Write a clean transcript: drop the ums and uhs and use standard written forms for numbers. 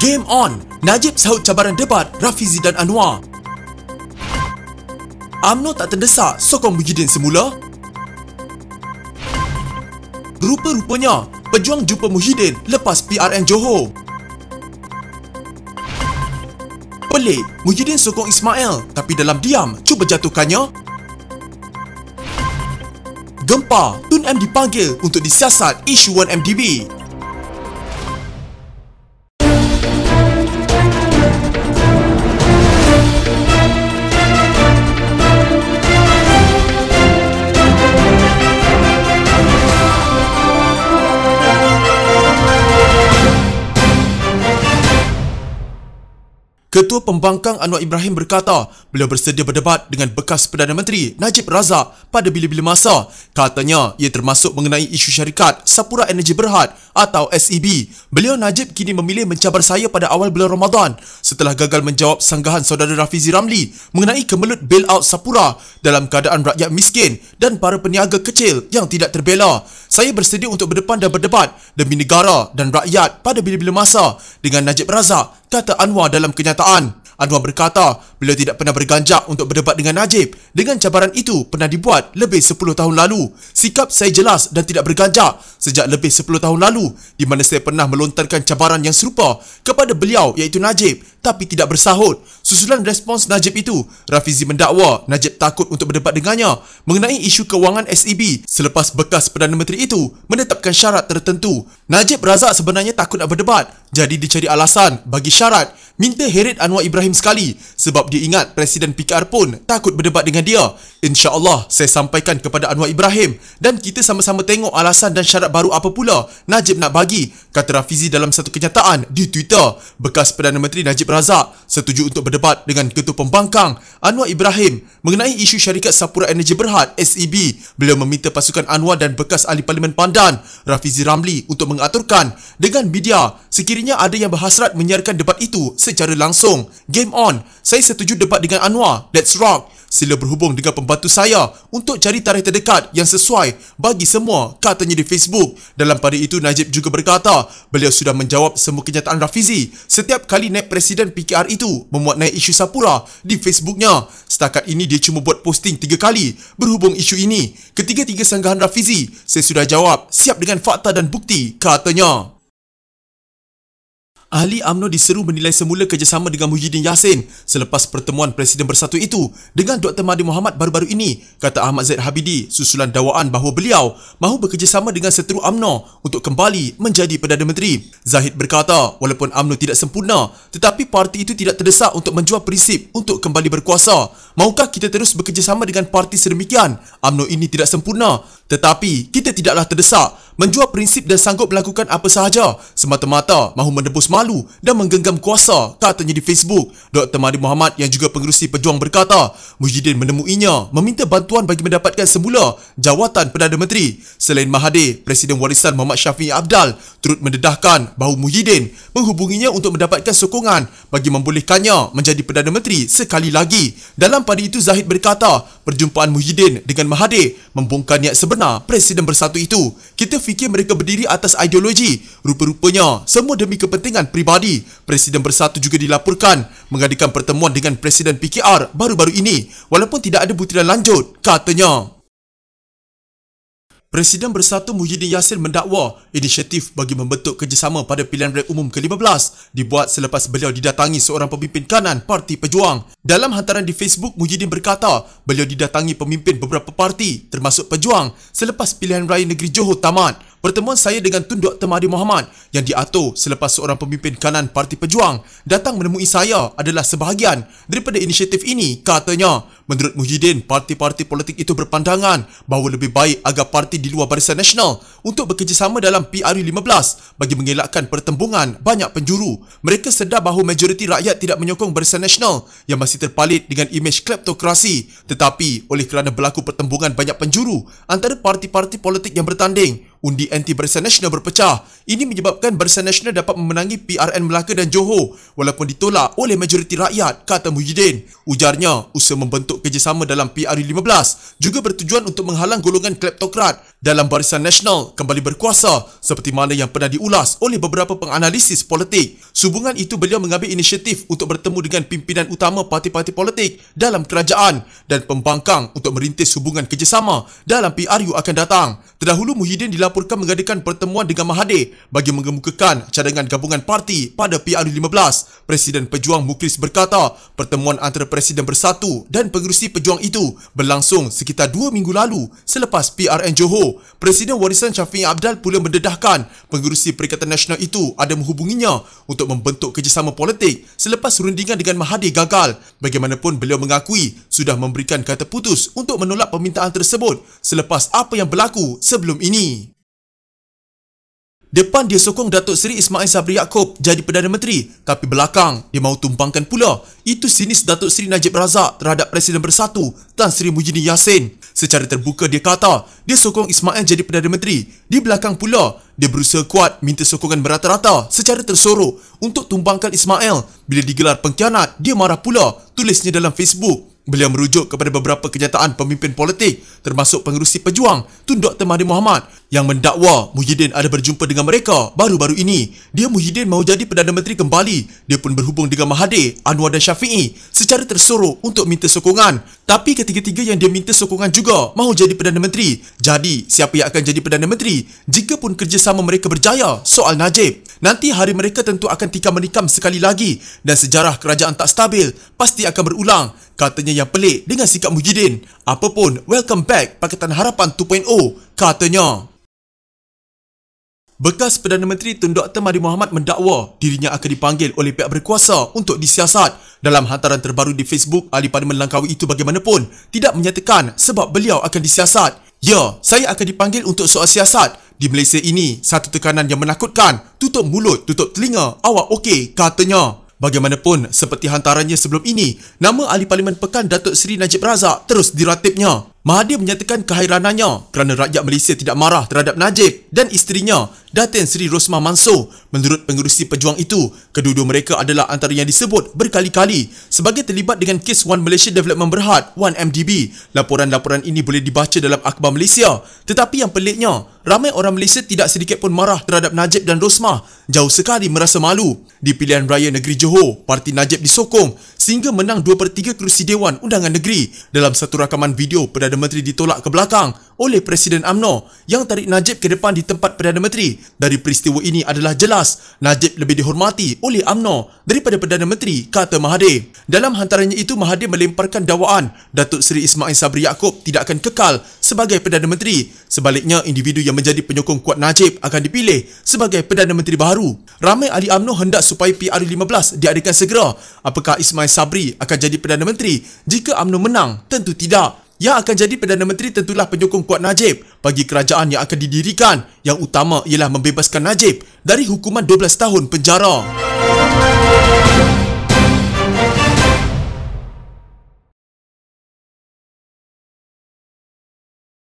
Game on! Najib sahut cabaran debat Rafizi dan Anwar. UMNO tak terdesak sokong Muhyiddin semula. Rupa-rupanya pejuang jumpa Muhyiddin lepas PRN Johor. Pelik, Muhyiddin sokong Ismail tapi dalam diam cuba jatuhkannya. Gempa, Tun M dipanggil untuk disiasat isu 1MDB. Ketua Pembangkang Anwar Ibrahim berkata beliau bersedia berdebat dengan bekas Perdana Menteri Najib Razak pada bila-bila masa. Katanya ia termasuk mengenai isu syarikat Sapura Energy Berhad atau SEB. Beliau Najib kini memilih mencabar saya pada awal bulan Ramadan setelah gagal menjawab sanggahan saudara Rafizi Ramli mengenai kemelut bailout Sapura dalam keadaan rakyat miskin dan para peniaga kecil yang tidak terbela. Saya bersedia untuk berdepan dan berdebat demi negara dan rakyat pada bila-bila masa dengan Najib Razak, kata Anwar dalam kenyataan. Anwar berkata beliau tidak pernah berganjak untuk berdebat dengan Najib dengan cabaran itu pernah dibuat lebih 10 tahun lalu. Sikap saya jelas dan tidak berganjak sejak lebih 10 tahun lalu di mana saya pernah melontarkan cabaran yang serupa kepada beliau iaitu Najib tapi tidak bersahut. Susulan respons Najib itu, Rafizi mendakwa Najib takut untuk berdebat dengannya mengenai isu kewangan SEB selepas bekas Perdana Menteri itu menetapkan syarat tertentu. Najib Razak sebenarnya takut nak berdebat, jadi dicari alasan bagi syarat minta heret Anwar Ibrahim sekali sebab dia ingat Presiden PKR pun takut berdebat dengan dia. InsyaAllah saya sampaikan kepada Anwar Ibrahim dan kita sama-sama tengok alasan dan syarat baru apa pula Najib nak bagi, kata Rafizi dalam satu kenyataan di Twitter. Bekas Perdana Menteri Najib Razak setuju untuk berdebat dengan Ketua Pembangkang Anwar Ibrahim mengenai isu syarikat Sapura Energy Berhad SEB. Beliau meminta pasukan Anwar dan bekas ahli Parlimen Pandan Rafizi Ramli untuk mengaturkan dengan media sekiranya ada yang berhasrat menyiarkan debat itu secara langsung. Game on, saya setuju debat dengan Anwar, let's rock. Sila berhubung dengan pembantu saya untuk cari tarikh terdekat yang sesuai bagi semua, katanya di Facebook. Dalam pada itu Najib juga berkata beliau sudah menjawab semua kenyataan Rafizi setiap kali naib Presiden PKR itu memuat naik isu Sapura di Facebooknya. Setakat ini dia cuma buat posting 3 kali berhubung isu ini. Ketiga-tiga sanggahan Rafizi saya sudah jawab siap dengan fakta dan bukti, katanya. Ahli UMNO diseru menilai semula kerjasama dengan Muhyiddin Yassin selepas pertemuan Presiden Bersatu itu dengan Dr. Mahathir Mohamad baru-baru ini, kata Ahmad Zaid Habidi susulan dakwaan bahawa beliau mahu bekerjasama dengan seteru UMNO untuk kembali menjadi Perdana Menteri. Zahid berkata walaupun UMNO tidak sempurna tetapi parti itu tidak terdesak untuk menjual prinsip untuk kembali berkuasa. Maukah kita terus bekerjasama dengan parti sedemikian? UMNO ini tidak sempurna tetapi kita tidaklah terdesak menjual prinsip dan sanggup melakukan apa sahaja semata-mata mahu menebus malu dan menggenggam kuasa, katanya di Facebook. Dr. Mahathir Mohamad yang juga pengerusi pejuang berkata Muhyiddin menemuinya meminta bantuan bagi mendapatkan semula jawatan Perdana Menteri. Selain Mahathir, Presiden Warisan Muhammad Syafiee Abdal turut mendedahkan bahawa Muhyiddin menghubunginya untuk mendapatkan sokongan bagi membolehkannya menjadi Perdana Menteri sekali lagi. Dalam pada itu Zahid berkata perjumpaan Muhyiddin dengan Mahathir membongkar niat sebenar Presiden Bersatu itu. Kita fikir mereka berdiri atas ideologi, rupa-rupanya semua demi kepentingan peribadi. Presiden Bersatu juga dilaporkan mengadakan pertemuan dengan Presiden PKR baru-baru ini walaupun tidak ada butiran lanjut, katanya. Presiden Bersatu Muhyiddin Yassin mendakwa inisiatif bagi membentuk kerjasama pada pilihan raya umum ke-15 dibuat selepas beliau didatangi seorang pemimpin kanan Parti Pejuang. Dalam hantaran di Facebook, Muhyiddin berkata beliau didatangi pemimpin beberapa parti termasuk Pejuang selepas pilihan raya negeri Johor tamat. Pertemuan saya dengan Tun Dr. Mahathir Mohamad yang diatur selepas seorang pemimpin kanan Parti Pejuang datang menemui saya adalah sebahagian daripada inisiatif ini, katanya. Menurut Muhyiddin, parti-parti politik itu berpandangan bahawa lebih baik agar parti di luar Barisan Nasional untuk bekerjasama dalam PRU15 bagi mengelakkan pertembungan banyak penjuru. Mereka sedar bahawa majoriti rakyat tidak menyokong Barisan Nasional yang masih terpalit dengan imej kleptokrasi. Tetapi oleh kerana berlaku pertembungan banyak penjuru antara parti-parti politik yang bertanding, undi anti Barisan Nasional berpecah. Ini menyebabkan Barisan Nasional dapat memenangi PRN Melaka dan Johor walaupun ditolak oleh majoriti rakyat, kata Muhyiddin. Ujarnya, usaha membentuk membentuk kerjasama dalam PRU15 juga bertujuan untuk menghalang golongan kleptokrat dalam Barisan Nasional kembali berkuasa seperti mana yang pernah diulas oleh beberapa penganalisis politik. Sehubungan itu, beliau mengambil inisiatif untuk bertemu dengan pimpinan utama parti-parti politik dalam kerajaan dan pembangkang untuk merintis hubungan kerjasama dalam PRU akan datang. Terdahulu, Muhyiddin dilaporkan mengadakan pertemuan dengan Mahathir bagi mengemukakan cadangan gabungan parti pada PRU15. Presiden Pejuang Mukhlis berkata, pertemuan antara Presiden Bersatu dan pengerusi pejuang itu berlangsung sekitar 2 minggu lalu selepas PRN Johor. Presiden Warisan Syafiee Abdal pula mendedahkan pengerusi Perikatan Nasional itu ada menghubunginya untuk membentuk kerjasama politik selepas rundingan dengan Mahathir gagal. Bagaimanapun, beliau mengakui sudah memberikan kata putus untuk menolak permintaan tersebut selepas apa yang berlaku sebelum ini. Depan dia sokong Datuk Seri Ismail Sabri Yaakob jadi Perdana Menteri, tapi belakang dia mahu tumpangkan pula. Itu sinis Datuk Seri Najib Razak terhadap Presiden Bersatu Tan Sri Muhyiddin Yassin. Secara terbuka dia kata, dia sokong Ismail jadi Perdana Menteri. Di belakang pula, dia berusaha kuat minta sokongan merata-rata secara tersorok untuk tumbangkan Ismail. Bila digelar pengkhianat, dia marah pula, tulisnya dalam Facebook. Beliau merujuk kepada beberapa kenyataan pemimpin politik termasuk pengerusi pejuang Tun Dr. Mahathir Mohamad yang mendakwa Muhyiddin ada berjumpa dengan mereka baru-baru ini. Muhyiddin mahu jadi Perdana Menteri kembali. Dia pun berhubung dengan Mahathir, Anwar dan Syafiee secara tersorok untuk minta sokongan. Tapi ketiga-tiga yang dia minta sokongan juga mahu jadi Perdana Menteri. Jadi, siapa yang akan jadi Perdana Menteri jika pun kerjasama mereka berjaya soal Najib? Nanti hari mereka tentu akan tikam-menikam sekali lagi dan sejarah kerajaan tak stabil pasti akan berulang. Katanya yang pelik dengan sikap Muhyiddin. Apapun, welcome back Pakatan Harapan 2.0, katanya. Bekas Perdana Menteri Tun Dr. Mahathir Mohamad mendakwa dirinya akan dipanggil oleh pihak berkuasa untuk disiasat. Dalam hantaran terbaru di Facebook, ahli Parlimen Langkawi itu bagaimanapun tidak menyatakan sebab beliau akan disiasat. Ya, saya akan dipanggil untuk soal siasat. Di Malaysia ini, satu tekanan yang menakutkan. Tutup mulut, tutup telinga, awak okey, katanya. Bagaimanapun, seperti hantarannya sebelum ini, nama ahli Parlimen Pekan Datuk Seri Najib Razak terus diratibnya. Mahathir menyatakan kehairanannya kerana rakyat Malaysia tidak marah terhadap Najib dan isterinya, Datin Seri Rosmah Mansor. Menurut pengerusi pejuang itu, kedua-dua mereka adalah antara yang disebut berkali-kali sebagai terlibat dengan kes One Malaysia Development Berhad, 1MDB. Laporan-laporan ini boleh dibaca dalam Akhbar Malaysia. Tetapi yang peliknya, ramai orang Malaysia tidak sedikit pun marah terhadap Najib dan Rosmah. Jauh sekali merasa malu. Di pilihan raya negeri Johor, parti Najib disokong sehingga menang 2/3 kerusi Dewan Undangan Negeri. Dalam satu rakaman video, Perdana Menteri ditolak ke belakang oleh Presiden UMNO yang tarik Najib ke depan di tempat Perdana Menteri. Dari peristiwa ini adalah jelas Najib lebih dihormati oleh UMNO daripada Perdana Menteri, kata Mahathir. Dalam hantarannya itu, Mahathir melemparkan dakwaan Datuk Seri Ismail Sabri Yaakob tidak akan kekal sebagai Perdana Menteri. Sebaliknya, individu yang menjadi penyokong kuat Najib akan dipilih sebagai Perdana Menteri baru. Ramai ahli UMNO hendak supaya PRU15 diadakan segera. Apakah Ismail Sabri akan jadi Perdana Menteri jika UMNO menang? Tentu tidak. Yang akan jadi Perdana Menteri tentulah penyokong kuat Najib bagi kerajaan yang akan didirikan. Yang utama ialah membebaskan Najib dari hukuman 12 tahun penjara.